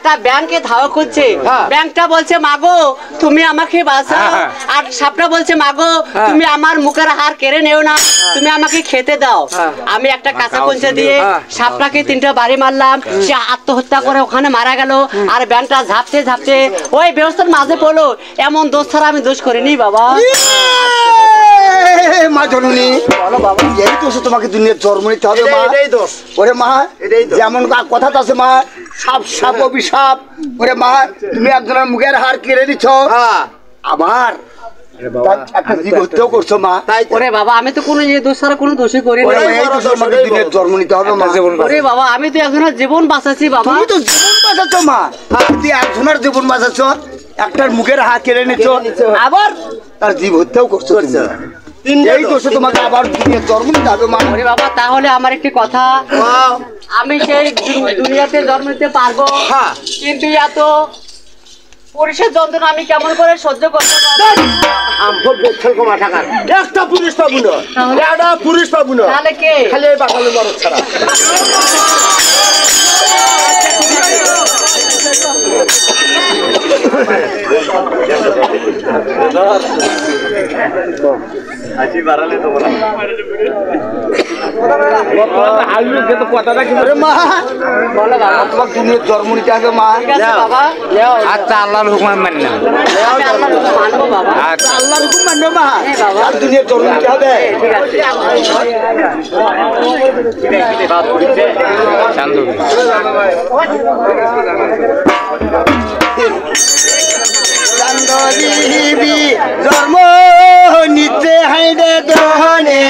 একটা ব্যাংকে ধাওয়া করছে, ব্যাংকটা বলছে মাগো তুমি আমাকে বাঁচাও, আর সাপটা বলছে মাগো তুমি আমার মুখের হার কেড়ে নেও না, তুমি আমাকে খেতে দাও। আমি একটা কাঁচা কঞ্চা দিয়ে সাপটাকে 3টা বাড়ি মারলাম, সে আত্মহত্যা করে ওখানে মারা গেল। আর ব্যাংকটা ঝাপতে ঝাপতে ওই ব্যবস্থার মাঝে পড়লো। এমন দোষ ছাড়া আমি দোষ করিনি বাবা। মা জননী, এই দোষ তোমাকে দুনিয়ার জন্ম নিতে হবে মা। ওরে মা, যেমন কথা আছে মা, সাপ সাপ অভিশাপ। ওরে মা, তুমি একজনের মুখের হার কেড়ে নিচ্ছ, আবার একটা জীব হত্যাও করছো মা। ওরে বাবা, আমি তো কোনো দোষ ছাড়া কোনো দোষই করি না। দুনিয়ার জন্ম নিতে হবে মা। ওরে বাবা, আমি তো একজনের জীবন বাঁচাচ্ছি বাবা। তুমি তো জীবন বাঁচাচ্ছ মা, তুই একজনের জীবন বাঁচাচ্ছ, একটার মুখের হাত কেড়ে নিচ্ছ, আবার তার জীব হত্যাও করছো। এই দোষে তোমাকে আবার দুনিয়ার জন্ম নিতে হবে মা। ওরে বাবা, তাহলে আমার একটি কথা, আমি সেই দুনিয়াতে জন্ম নিতে পারবো, কিন্তু এত পুরুষের যন্ত্রণা আমি কেমন করে সহ্য করতে পারবো? একটা পুরুষ পাবো না, একটা পুরুষ পাবো না, তাহলে কে? খালি এই বাঙালি বড় ছাড়া। জন্ম নিতে হবে মা। আচ্ছা, আল্লাহর হুকুম মানি না। আল্লাহর হুকুম মানবো মা, দুনিয়ার জন্ম নিতে হবে। জন্ম নিতে হাইডে দহনে